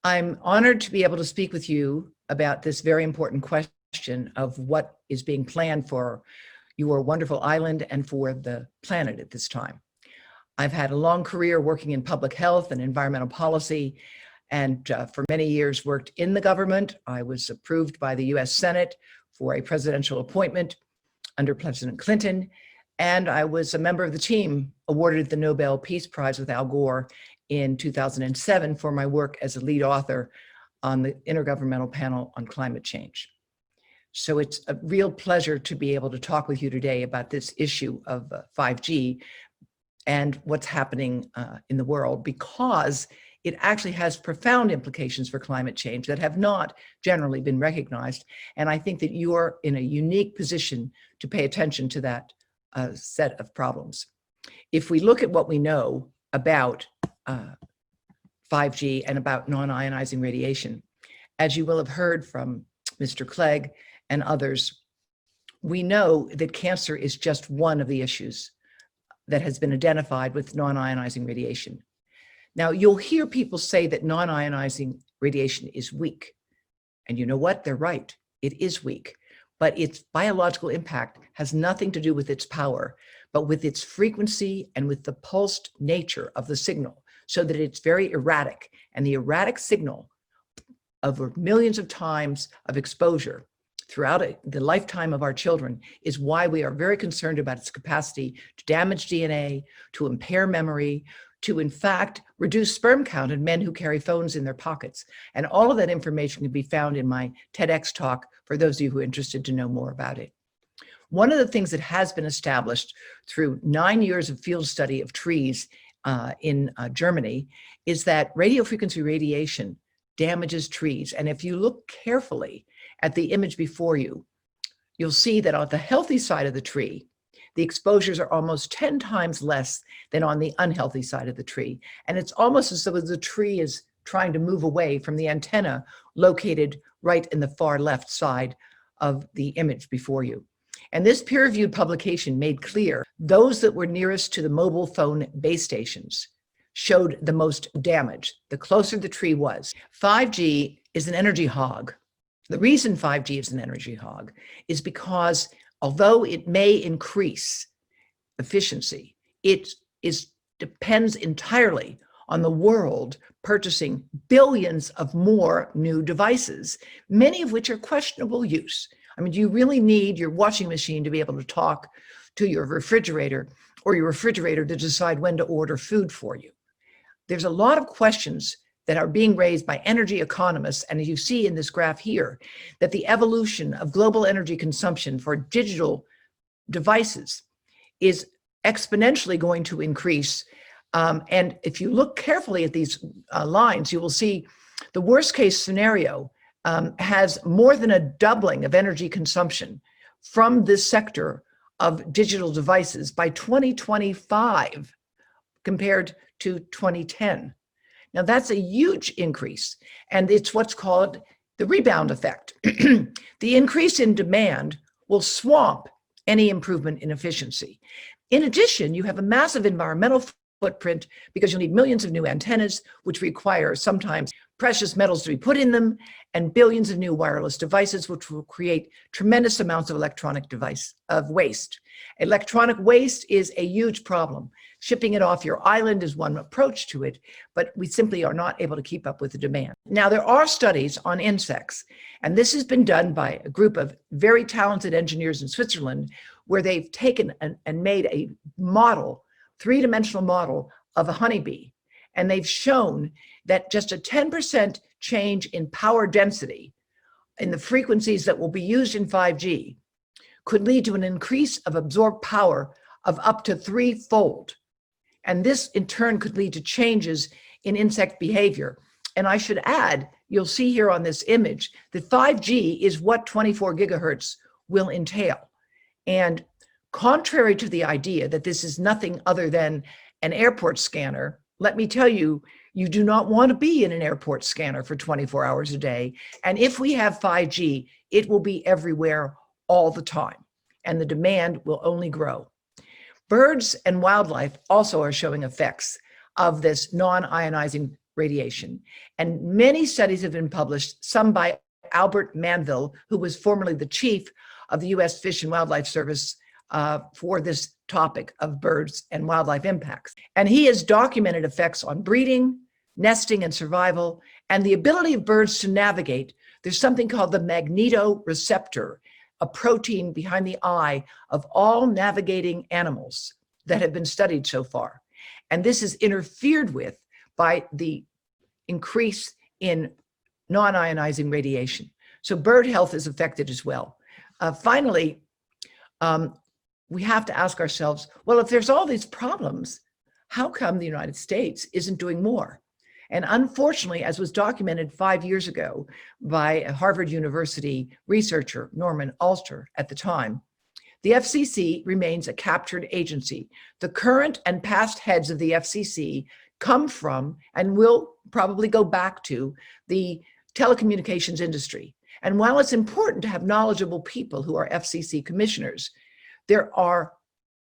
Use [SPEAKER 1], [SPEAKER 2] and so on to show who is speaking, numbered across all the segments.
[SPEAKER 1] I'm honored to be able to speak with you about this very important question of what is being planned for your wonderful island and for the planet at this time. I've had a long career working in public health and environmental policy, and for many years worked in the government. I was approved by the US Senate for a presidential appointment under President Clinton, and I was a member of the team awarded the Nobel Peace Prize with Al Gore in 2007 for my work as a lead author on the Intergovernmental Panel on Climate Change. So it's a real pleasure to be able to talk with you today about this issue of 5G and what's happening in the world, because it actually has profound implications for climate change that have not generally been recognized. And I think that you are in a unique position to pay attention to that set of problems. If we look at what we know about 5G and about non-ionizing radiation, as you will have heard from Mr. Clegg and others, we know that cancer is just one of the issues that has been identified with non-ionizing radiation. Now, you'll hear people say that non-ionizing radiation is weak. And you know what? They're right. It is weak. But its biological impact has nothing to do with its power, but with its frequency and with the pulsed nature of the signal, so that it's very erratic. And the erratic signal over millions of times of exposure throughout the lifetime of our children is why we are very concerned about its capacity to damage DNA, to impair memory, to in fact reduce sperm count in men who carry phones in their pockets. And all of that information can be found in my TEDx talk for those of you who are interested to know more about it. One of the things that has been established through 9 years of field study of trees in Germany is that radiofrequency radiation damages trees. And if you look carefully at the image before you, you'll see that on the healthy side of the tree, the exposures are almost 10 times less than on the unhealthy side of the tree. And it's almost as though the tree is trying to move away from the antenna located right in the far left side of the image before you. And this peer-reviewed publication made clear those that were nearest to the mobile phone base stations showed the most damage, the closer the tree was. 5G is an energy hog. The reason 5G is an energy hog is because although it may increase efficiency, it depends entirely on the world purchasing billions of more new devices, many of which are questionable use. I mean, do you really need your washing machine to be able to talk to your refrigerator, or your refrigerator to decide when to order food for you? There's a lot of questions that are being raised by energy economists, and as you see in this graph here, that the evolution of global energy consumption for digital devices is exponentially going to increase. And if you look carefully at these lines, you will see the worst case scenario has more than a doubling of energy consumption from this sector of digital devices by 2025 compared to 2010. Now, that's a huge increase, and it's what's called the rebound effect. The increase in demand will swamp any improvement in efficiency. In addition, you have a massive environmental footprint because you'll need millions of new antennas, which require sometimes precious metals to be put in them, and billions of new wireless devices, which will create tremendous amounts of electronic waste. Electronic waste is a huge problem. Shipping it off your island is one approach to it, but we simply are not able to keep up with the demand. Now, there are studies on insects, and this has been done by a group of very talented engineers in Switzerland, where they've taken and made a model, three-dimensional model of a honeybee. And they've shown that just a 10% change in power density in the frequencies that will be used in 5G could lead to an increase of absorbed power of up to 3-fold. And this in turn could lead to changes in insect behavior. And I should add, you'll see here on this image that 5G is what 24 gigahertz will entail. And contrary to the idea that this is nothing other than an airport scanner, let me tell you, you do not want to be in an airport scanner for 24 hours a day. And if we have 5G, it will be everywhere all the time, and the demand will only grow. Birds and wildlife also are showing effects of this non-ionizing radiation. And many studies have been published, some by Albert Manville, who was formerly the chief of the U.S. Fish and Wildlife Service for this topic of birds and wildlife impacts. And he has documented effects on breeding, nesting, and survival, and the ability of birds to navigate. There's something called the magnetoreceptor, a protein behind the eye of all navigating animals that have been studied so far. And this is interfered with by the increase in non-ionizing radiation. So bird health is affected as well. Finally, we have to ask ourselves, well, if there's all these problems, how come the United States isn't doing more? And unfortunately, as was documented 5 years ago by a Harvard University researcher, Norman Alster, at the time, the FCC remains a captured agency. The current and past heads of the FCC come from and will probably go back to the telecommunications industry. And while it's important to have knowledgeable people who are FCC commissioners, there are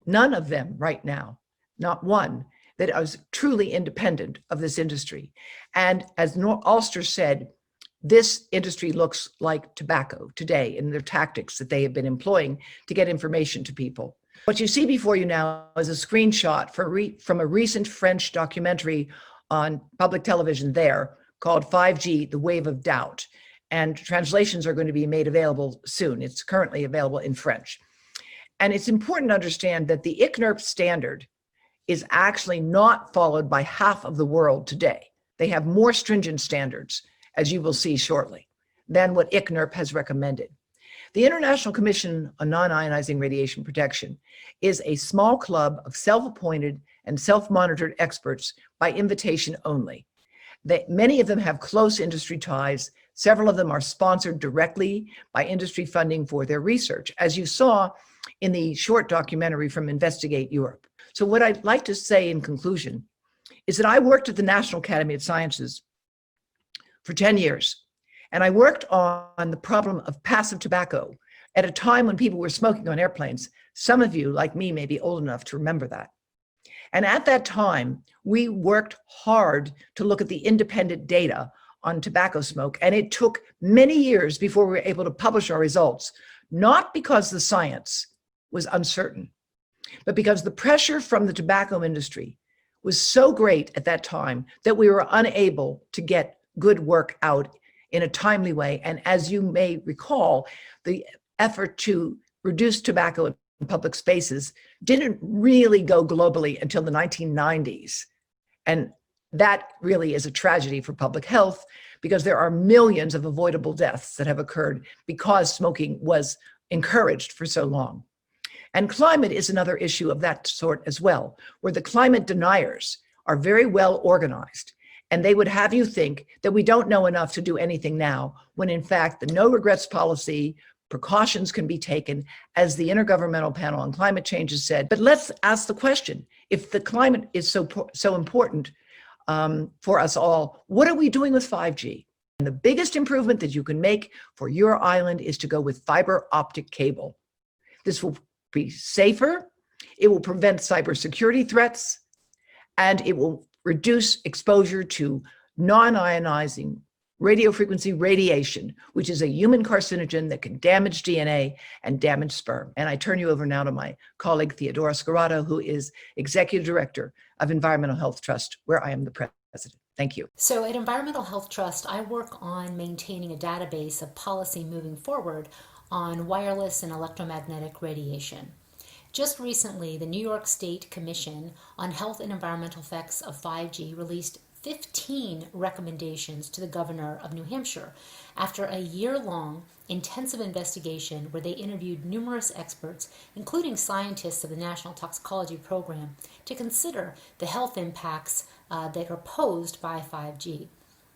[SPEAKER 1] none of them right now, not one, that is truly independent of this industry. And as Alster said, this industry looks like tobacco today in their tactics that they have been employing to get information to people. What you see before you now is a screenshot from a recent French documentary on public television there called 5G, The Wave of Doubt. And translations are going to be made available soon. It's currently available in French. And it's important to understand that the ICNIRP standard is actually not followed by half of the world today. They have more stringent standards, as you will see shortly, than what ICNIRP has recommended. The International Commission on Non-Ionizing Radiation Protection is a small club of self-appointed and self-monitored experts by invitation only. Many of them have close industry ties. Several of them are sponsored directly by industry funding for their research, as you saw in the short documentary from Investigate Europe. So what I'd like to say in conclusion is that I worked at the National Academy of Sciences for 10 years, and I worked on the problem of passive tobacco at a time when people were smoking on airplanes. Some of you, like me, may be old enough to remember that. And at that time, we worked hard to look at the independent data on tobacco smoke, and it took many years before we were able to publish our results, not because the science was uncertain, but because the pressure from the tobacco industry was so great at that time that we were unable to get good work out in a timely way. And as you may recall, the effort to reduce tobacco in public spaces didn't really go globally until the 1990s. And that really is a tragedy for public health, because there are millions of avoidable deaths that have occurred because smoking was encouraged for so long. And climate is another issue of that sort as well, where the climate deniers are very well organized. And they would have you think that we don't know enough to do anything now, when in fact the no regrets policy, precautions can be taken, as the Intergovernmental Panel on Climate Change has said. But let's ask the question, if the climate is so important for us all, what are we doing with 5G? And the biggest improvement that you can make for your island is to go with fiber optic cable. This will be safer, it will prevent cybersecurity threats, and it will reduce exposure to non-ionizing radiofrequency radiation, which is a human carcinogen that can damage DNA and damage sperm. And I turn you over now to my colleague, Theodora Scarato, who is Executive Director of Environmental Health Trust, where I am the president. Thank you.
[SPEAKER 2] So at Environmental Health Trust, I work on maintaining a database of policy moving forward on wireless and electromagnetic radiation. Just recently, the New York State Commission on Health and Environmental Effects of 5G released 15 recommendations to the governor of New Hampshire after a year-long intensive investigation where they interviewed numerous experts, including scientists of the National Toxicology Program, to consider the health impacts that are posed by 5G.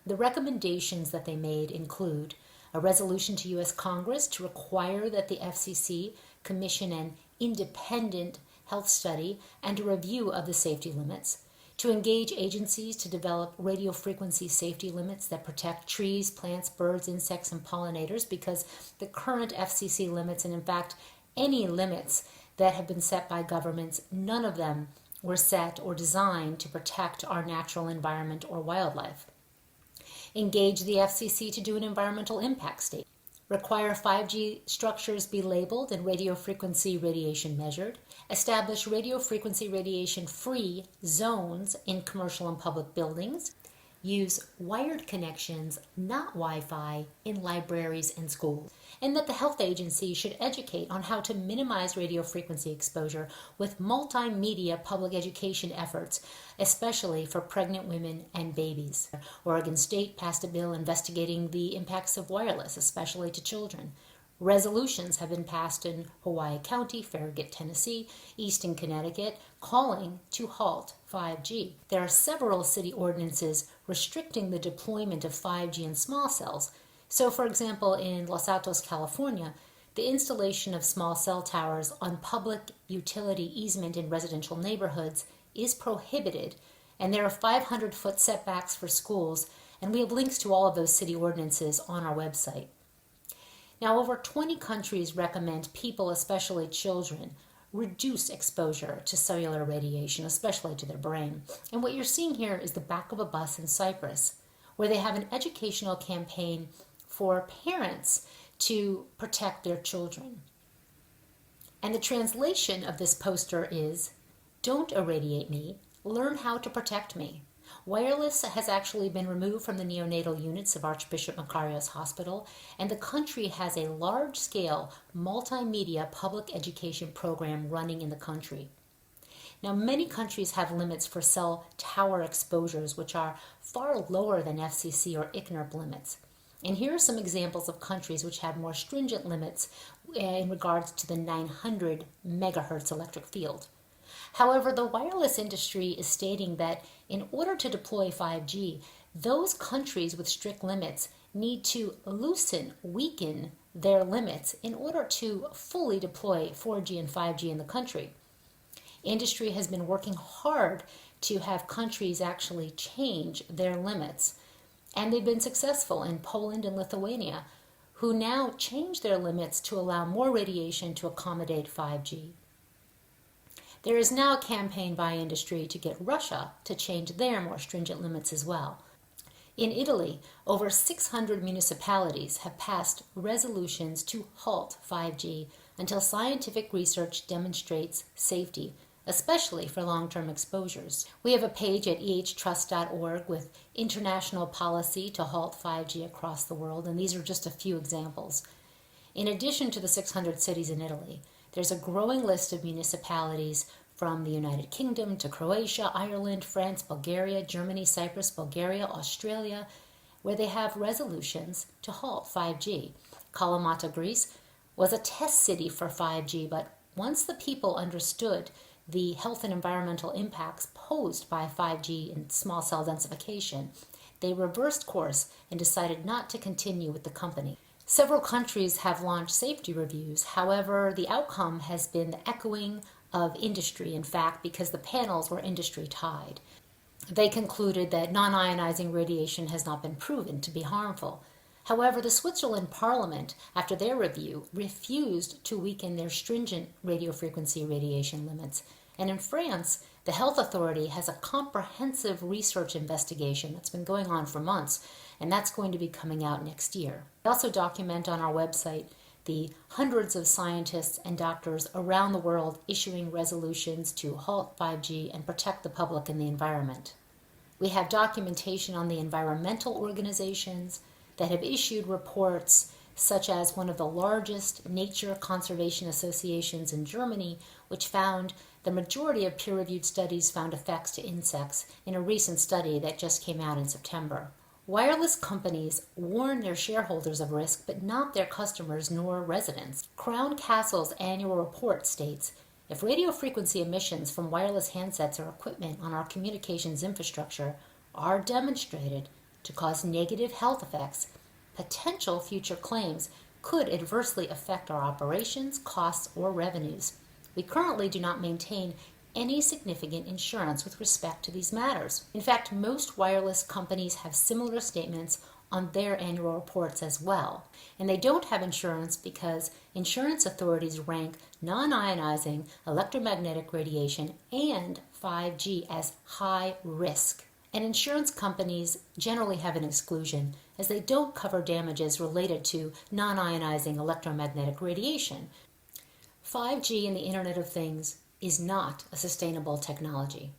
[SPEAKER 2] The recommendations that they made include a resolution to U.S. Congress to require that the FCC commission an independent health study and a review of the safety limits, to engage agencies to develop radio frequency safety limits that protect trees, plants, birds, insects, and pollinators, because the current FCC limits, and in fact any limits that have been set by governments, none of them were set or designed to protect our natural environment or wildlife. Engage the FCC to do an environmental impact statement. Require 5G structures be labeled and radio frequency radiation measured. Establish radio frequency radiation free zones in commercial and public buildings. Use wired connections, not Wi-Fi, in libraries and schools. And that the health agency should educate on how to minimize radio frequency exposure with multimedia public education efforts, especially for pregnant women and babies. Oregon State passed a bill investigating the impacts of wireless, especially to children. Resolutions have been passed in Hawaii County, Farragut, Tennessee, Easton, Connecticut, calling to halt 5G. There are several city ordinances restricting the deployment of 5G in small cells. So, for example, in Los Altos, California, the installation of small cell towers on public utility easement in residential neighborhoods is prohibited, and there are 500-foot setbacks for schools, and we have links to all of those city ordinances on our website. Now, over 20 countries recommend people, especially children, reduce exposure to cellular radiation, especially to their brain. And what you're seeing here is the back of a bus in Cyprus, where they have an educational campaign for parents to protect their children. And the translation of this poster is, "Don't irradiate me, learn how to protect me." Wireless has actually been removed from the neonatal units of Archbishop Makarios Hospital, and the country has a large-scale multimedia public education program running in the country. Now, many countries have limits for cell tower exposures, which are far lower than FCC or ICNIRP limits. And here are some examples of countries which have more stringent limits in regards to the 900 megahertz electric field. However, the wireless industry is stating that in order to deploy 5G, those countries with strict limits need to weaken their limits in order to fully deploy 4G and 5G in the country. Industry has been working hard to have countries actually change their limits, and they've been successful in Poland and Lithuania, who now change their limits to allow more radiation to accommodate 5G. There is now a campaign by industry to get Russia to change their more stringent limits as well. In Italy, over 600 municipalities have passed resolutions to halt 5G until scientific research demonstrates safety, especially for long-term exposures. We have a page at ehtrust.org with international policy to halt 5G across the world, and these are just a few examples. In addition to the 600 cities in Italy, there's a growing list of municipalities from the United Kingdom to Croatia, Ireland, France, Bulgaria, Germany, Cyprus, Bulgaria, Australia, where they have resolutions to halt 5G. Kalamata, Greece, was a test city for 5G, but once the people understood the health and environmental impacts posed by 5G and small cell densification, they reversed course and decided not to continue with the company. Several countries have launched safety reviews. However, the outcome has been the echoing of industry, in fact, because the panels were industry tied. They concluded that non-ionizing radiation has not been proven to be harmful. However, the Switzerland Parliament, after their review, refused to weaken their stringent radiofrequency radiation limits. And in France, the health authority has a comprehensive research investigation that's been going on for months, and that's going to be coming out next year. We also document on our website the hundreds of scientists and doctors around the world issuing resolutions to halt 5G and protect the public and the environment. We have documentation on the environmental organizations that have issued reports, such as one of the largest nature conservation associations in Germany, which found the majority of peer-reviewed studies found effects to insects in a recent study that just came out in September. Wireless companies warn their shareholders of risk, but not their customers nor residents. Crown Castle's annual report states, if radio frequency emissions from wireless handsets or equipment on our communications infrastructure are demonstrated to cause negative health effects, potential future claims could adversely affect our operations, costs, or revenues. We currently do not maintain any significant insurance with respect to these matters. In fact, most wireless companies have similar statements on their annual reports as well. And they don't have insurance because insurance authorities rank non-ionizing electromagnetic radiation and 5G as high risk. And insurance companies generally have an exclusion, as they don't cover damages related to non-ionizing electromagnetic radiation. 5G and the Internet of Things is not a sustainable technology.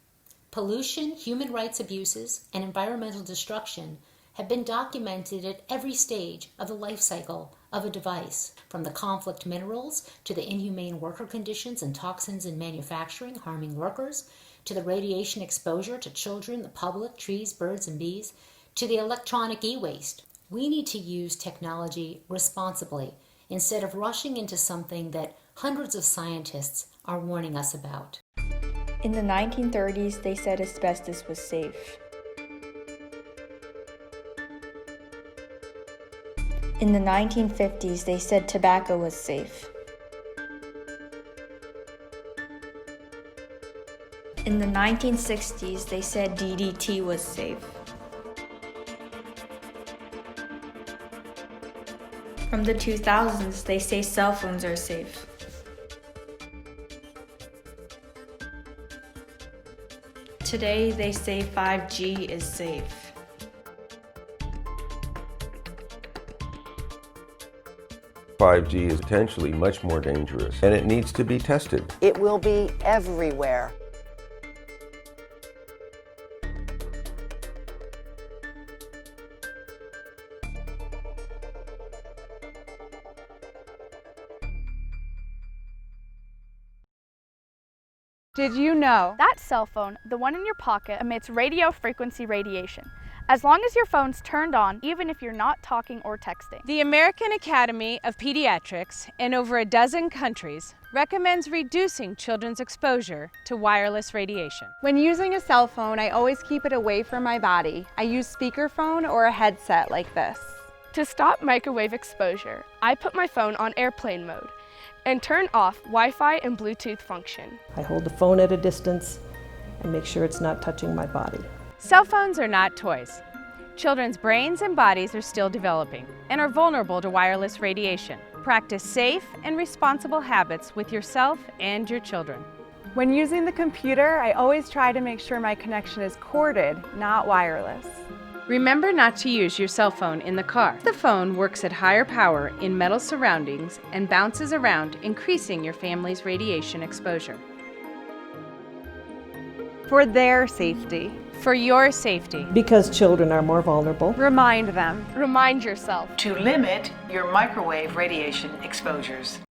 [SPEAKER 2] Pollution, human rights abuses, and environmental destruction have been documented at every stage of the life cycle of a device, from the conflict minerals to the inhumane worker conditions and toxins in manufacturing harming workers, to the radiation exposure to children, the public, trees, birds, and bees, to the electronic e-waste. We need to use technology responsibly instead of rushing into something that hundreds of scientists are warning us about.
[SPEAKER 3] In the 1930s, they said asbestos was safe. In the 1950s, they said tobacco was safe. In the 1960s, they said DDT was safe. From the 2000s, they say cell phones are safe. Today, they say 5G is safe.
[SPEAKER 4] 5G is potentially much more dangerous, and it needs to be tested.
[SPEAKER 5] It will be everywhere.
[SPEAKER 6] Did you know that cell phone, the one in your pocket, emits radio frequency radiation, as long as your phone's turned on, even if you're not talking or texting?
[SPEAKER 7] The American Academy of Pediatrics in over a dozen countries recommends reducing children's exposure to wireless radiation.
[SPEAKER 8] When using a cell phone, I always keep it away from my body. I use speakerphone or a headset like this.
[SPEAKER 6] To stop microwave exposure, I put my phone on airplane mode and turn off Wi-Fi and Bluetooth function.
[SPEAKER 9] I hold the phone at a distance and make sure it's not touching my body.
[SPEAKER 7] Cell phones are not toys. Children's brains and bodies are still developing and are vulnerable to wireless radiation. Practice safe and responsible habits with yourself and your children.
[SPEAKER 8] When using the computer, I always try to make sure my connection is corded, not wireless.
[SPEAKER 7] Remember not to use your cell phone in the car. The phone works at higher power in metal surroundings and bounces around, increasing your family's radiation exposure.
[SPEAKER 8] For their safety.
[SPEAKER 7] For your safety.
[SPEAKER 9] Because children are more vulnerable.
[SPEAKER 8] Remind them.
[SPEAKER 6] Remind yourself
[SPEAKER 1] to limit your microwave radiation exposures.